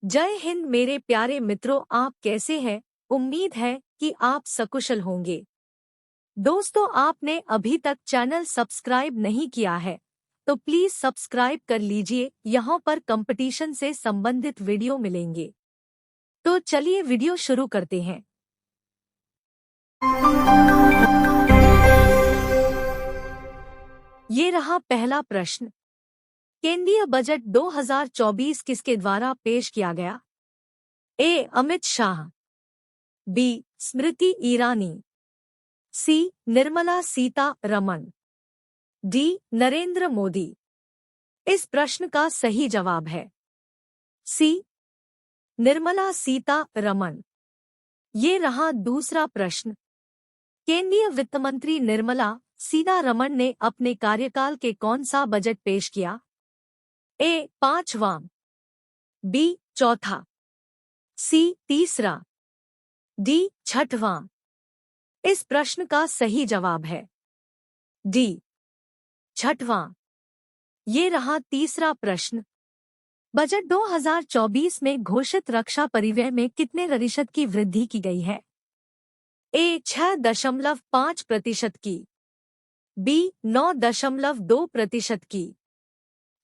जय हिंद मेरे प्यारे मित्रों, आप कैसे हैं? उम्मीद है कि आप सकुशल होंगे। दोस्तों, आपने अभी तक चैनल सब्सक्राइब नहीं किया है तो प्लीज सब्सक्राइब कर लीजिए। यहाँ पर कंपटीशन से संबंधित वीडियो मिलेंगे। तो चलिए वीडियो शुरू करते हैं। ये रहा पहला प्रश्न। केंद्रीय बजट 2024 किसके द्वारा पेश किया गया? ए. अमित शाह, बी. स्मृति ईरानी, सी. निर्मला सीतारमण, डी. नरेंद्र मोदी। इस प्रश्न का सही जवाब है सी. निर्मला सीतारमण। ये रहा दूसरा प्रश्न। केंद्रीय वित्त मंत्री निर्मला सीतारमण ने अपने कार्यकाल के कौन सा बजट पेश किया? ए. पांचवां, बी. चौथा, सी. तीसरा, डी. छठवां। इस प्रश्न का सही जवाब है डी. छठवां। ये रहा तीसरा प्रश्न। बजट 2024 में घोषित रक्षा परिव्यय में कितने प्रतिशत की वृद्धि की गई है? ए. 6.5% की, बी. 9.2% की,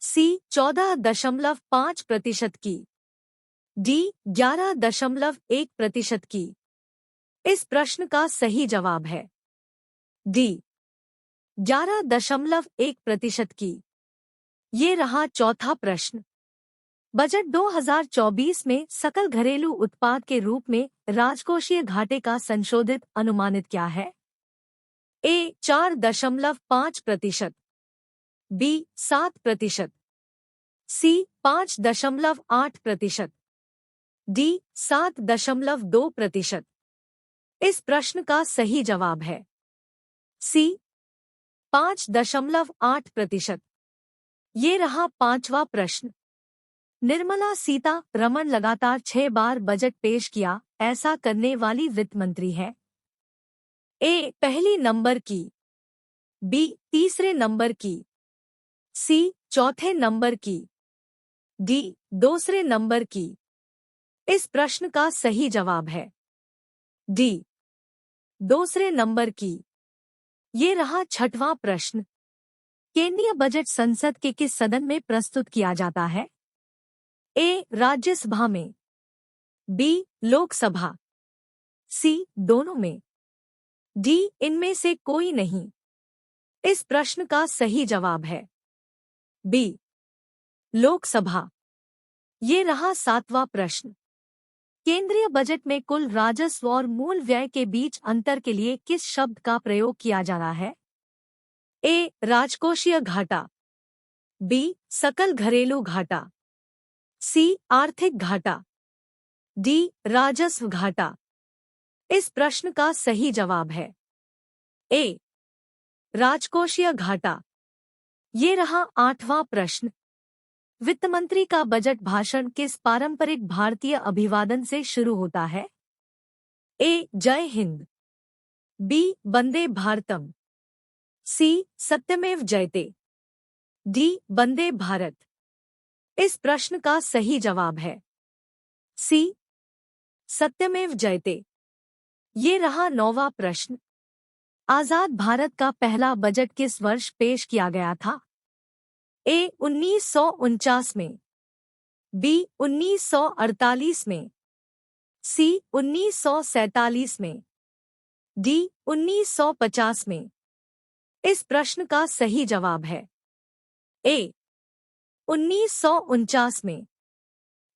सी. 14.5% की, डी. 11.1% की। इस प्रश्न का सही जवाब है डी. 11.1% की। ये रहा चौथा प्रश्न। बजट 2024 में सकल घरेलू उत्पाद के रूप में राजकोषीय घाटे का संशोधित अनुमानित क्या है? ए. 4.5%, बी. 7%, सी. 5.8%, डी. 7.2%। इस प्रश्न का सही जवाब है सी. 5.8%। ये रहा पांचवा प्रश्न। निर्मला सीतारमण लगातार 6 बार बजट पेश किया, ऐसा करने वाली वित्त मंत्री है? ए. पहली नंबर की, बी. तीसरे नंबर की, सी. चौथे नंबर की, डी. दूसरे नंबर की। इस प्रश्न का सही जवाब है डी. दूसरे नंबर की। ये रहा छठवां प्रश्न। केंद्रीय बजट संसद के किस सदन में प्रस्तुत किया जाता है? ए. राज्यसभा में, बी. लोकसभा, सी. दोनों में, डी. इनमें से कोई नहीं। इस प्रश्न का सही जवाब है बी. लोकसभा। ये रहा सातवां प्रश्न। केंद्रीय बजट में कुल राजस्व और मूल व्यय के बीच अंतर के लिए किस शब्द का प्रयोग किया जा रहा है? ए. राजकोषीय घाटा, बी. सकल घरेलू घाटा, सी. आर्थिक घाटा, डी. राजस्व घाटा। इस प्रश्न का सही जवाब है ए. राजकोषीय घाटा। ये रहा आठवां प्रश्न। वित्त मंत्री का बजट भाषण किस पारंपरिक भारतीय अभिवादन से शुरू होता है? ए. जय हिंद, बी. वंदे भारतम, सी. सत्यमेव जयते, डी. वंदे भारत। इस प्रश्न का सही जवाब है सी. सत्यमेव जयते। ये रहा नौवां प्रश्न। आजाद भारत का पहला बजट किस वर्ष पेश किया गया था? ए. 1949 में, बी. 1948 में, सी. 1947 में, डी. 1950 में। इस प्रश्न का सही जवाब है ए. 1949 में।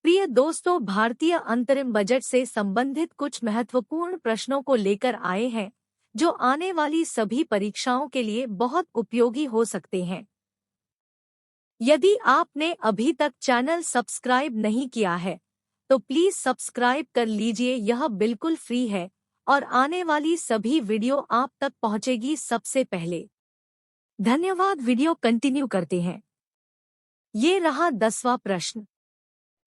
प्रिय दोस्तों, भारतीय अंतरिम बजट से संबंधित कुछ महत्वपूर्ण प्रश्नों को लेकर आए हैं जो आने वाली सभी परीक्षाओं के लिए बहुत उपयोगी हो सकते हैं। यदि आपने अभी तक चैनल सब्सक्राइब नहीं किया है तो प्लीज सब्सक्राइब कर लीजिए। यह बिल्कुल फ्री है और आने वाली सभी वीडियो आप तक पहुंचेगी सबसे पहले। धन्यवाद। वीडियो कंटिन्यू करते हैं। ये रहा 10वां प्रश्न।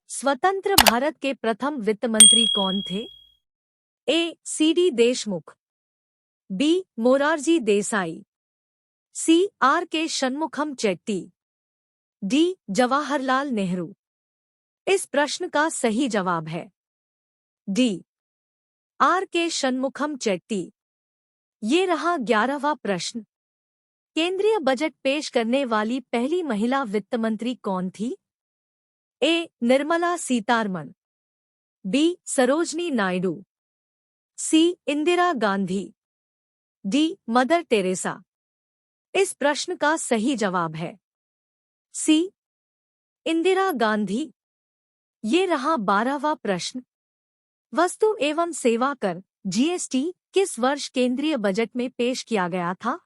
स्वतंत्र भारत के प्रथम वित्त मंत्री कौन थे? A. C D. Deshmukh, B. Morarji Desai, C. R. K. Shanmukham Chetty, D. Jawaharlal Nehru. इस प्रश्न का सही जवाब है डी आर के षणमुखम चेट्टी। ये रहा 11वां प्रश्न। केंद्रीय बजट पेश करने वाली पहली महिला वित्त मंत्री कौन थी? A Nirmala Sitharaman, B Sarojini Naidu, C Indira Gandhi, D mother Teresa. इस प्रश्न का सही जवाब है सी इंदिरा गांधी। ये रहा 12वां प्रश्न। वस्तु एवं सेवा कर जीएसटी किस वर्ष केंद्रीय बजट में पेश किया गया था?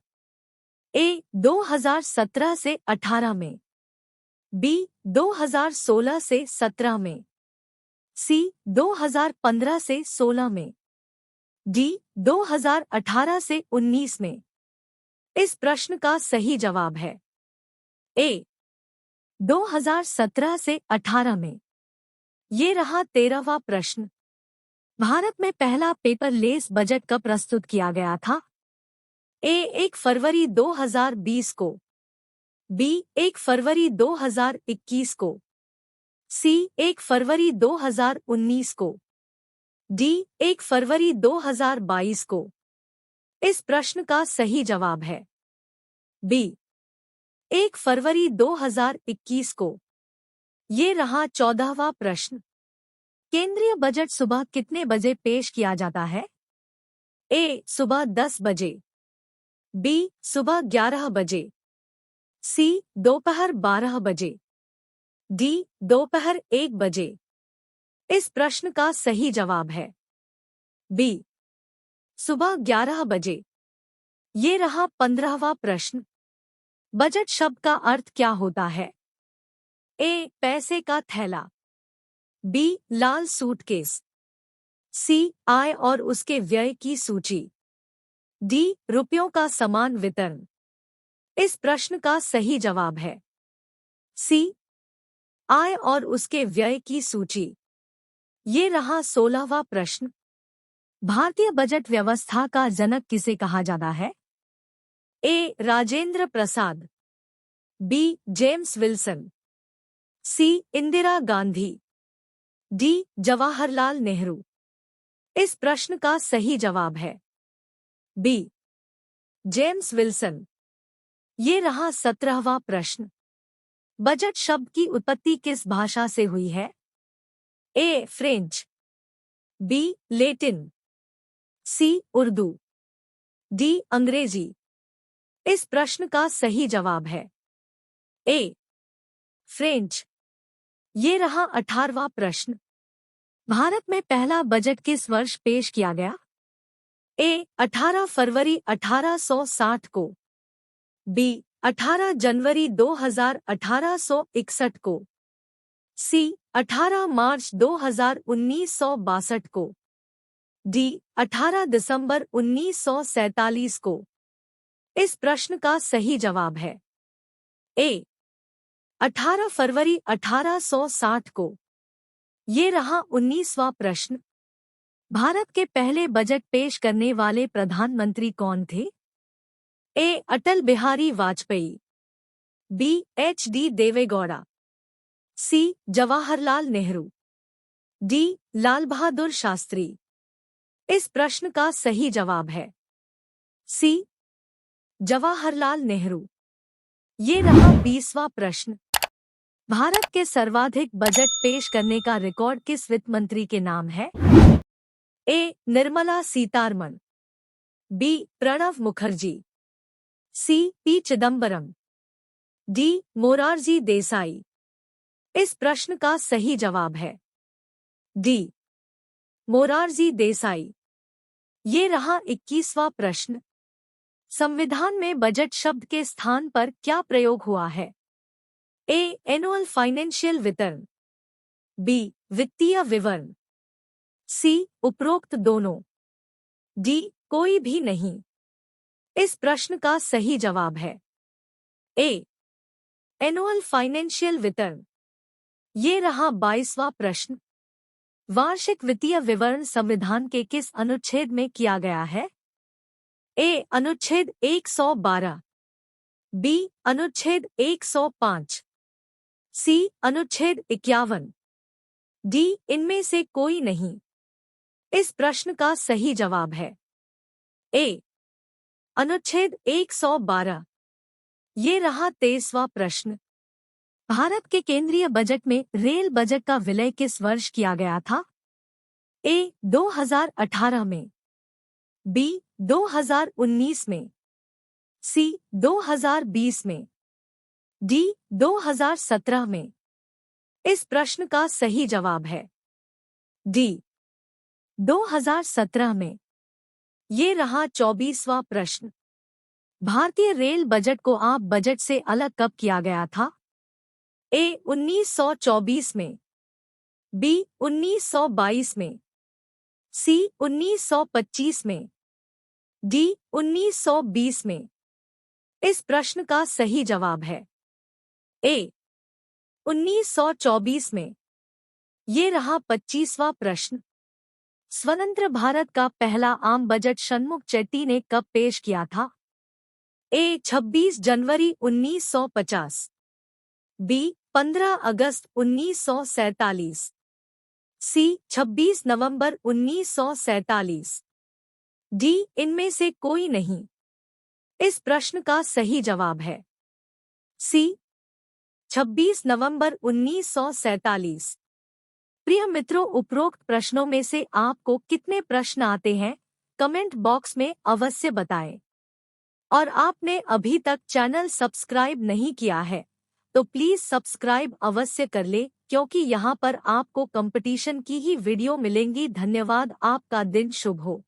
ए 2017 से 18 में, बी 2016 से 17 में, सी 2015 से 16 में, डी 2018 से 19 में। इस प्रश्न का सही जवाब है ए 2017 से 18 में। ये रहा 13वां प्रश्न। भारत में पहला पेपरलेस बजट कब प्रस्तुत किया गया था? ए 1 फरवरी 2020 को, बी 1 फरवरी 2021 को, सी 1 फरवरी 2019 को, डी 1 फरवरी 2022 को। इस प्रश्न का सही जवाब है बी 1 फरवरी 2021 को। ये रहा 14वां प्रश्न। केंद्रीय बजट सुबह कितने बजे पेश किया जाता है? ए सुबह 10 बजे, बी सुबह 11 बजे, सी दोपहर 12 बजे, डी दोपहर 1 बजे। इस प्रश्न का सही जवाब है बी सुबह 11 बजे। ये रहा 15वां प्रश्न। बजट शब्द का अर्थ क्या होता है? ए पैसे का थैला, बी लाल सूटकेस, सी आय और उसके व्यय की सूची, डी रुपयों का समान वितरण। इस प्रश्न का सही जवाब है सी आय और उसके व्यय की सूची। ये रहा 16वां प्रश्न। भारतीय बजट व्यवस्था का जनक किसे कहा जाता है? ए Rajendra Prasad, B James Wilson, सी इंदिरा गांधी, डी जवाहरलाल नेहरू। इस प्रश्न का सही जवाब है बी जेम्स विल्सन। ये रहा 17वां प्रश्न। बजट शब्द की उत्पत्ति किस भाषा से हुई है? ए फ्रेंच, बी लैटिन, सी उर्दू, डी अंग्रेजी। इस प्रश्न का सही जवाब है ए फ्रेंच। ये रहा 18वां प्रश्न। भारत में पहला बजट किस वर्ष पेश किया गया? ए 18 फरवरी 1860 को, बी 18 जनवरी 1861 को, सी 18 मार्च 1962 को, डी 18 दिसंबर 1947 को। इस प्रश्न का सही जवाब है ए 18 फरवरी 1860 को। ये रहा 19वां प्रश्न। भारत के पहले बजट पेश करने वाले प्रधानमंत्री कौन थे? ए अटल बिहारी वाजपेयी, बी एच.डी. देवेगौड़ा, सी जवाहरलाल नेहरू, डी लाल बहादुर शास्त्री। इस प्रश्न का सही जवाब है सी जवाहरलाल नेहरू। ये रहा 20वां प्रश्न। भारत के सर्वाधिक बजट पेश करने का रिकॉर्ड किस वित्त मंत्री के नाम है? A Nirmala Sitharaman, B Pranab Mukherjee, C P Chidambaram, D Morarji Desai. इस प्रश्न का सही जवाब है डी मोरारजी देसाई। ये रहा 21वां प्रश्न। संविधान में बजट शब्द के स्थान पर क्या प्रयोग हुआ है? ए एनुअल फाइनेंशियल विवरण, बी वित्तीय विवरण, सी उपरोक्त दोनों, डी कोई भी नहीं। इस प्रश्न का सही जवाब है ए एनुअल फाइनेंशियल विवरण। ये रहा 22वां प्रश्न। वार्षिक वित्तीय विवरण संविधान के किस अनुच्छेद में किया गया है? ए अनुच्छेद 112, बी अनुच्छेद 105, सी अनुच्छेद 51, डी इनमें से कोई नहीं। इस प्रश्न का सही जवाब है ए अनुच्छेद 112। ये रहा 23वां प्रश्न। भारत के केंद्रीय बजट में रेल बजट का विलय किस वर्ष किया गया था? ए 2018 में, बी 2019 में, सी 2020 में, डी 2017 में। इस प्रश्न का सही जवाब है डी 2017 में। ये रहा 24वां प्रश्न। भारतीय रेल बजट को आम बजट से अलग कब किया गया था? ए 1924 में, बी 1922 में, सी 1925 में, डी 1920 में। इस प्रश्न का सही जवाब है ए 1924 में। ये रहा 25वां प्रश्न। स्वतंत्र भारत का पहला आम बजट षणमुख चेट्टी ने कब पेश किया था? ए 26 जनवरी 1950, बी 15 अगस्त 1947, सी 26 नवंबर 1947, डी इनमें से कोई नहीं। इस प्रश्न का सही जवाब है सी 26 नवंबर 1947। प्रिय मित्रों, उपरोक्त प्रश्नों में से आपको कितने प्रश्न आते हैं कमेंट बॉक्स में अवश्य बताएं। और आपने अभी तक चैनल सब्सक्राइब नहीं किया है तो प्लीज सब्सक्राइब अवश्य कर ले, क्योंकि यहाँ पर आपको कंपटीशन की ही वीडियो मिलेंगी। धन्यवाद। आपका दिन शुभ हो।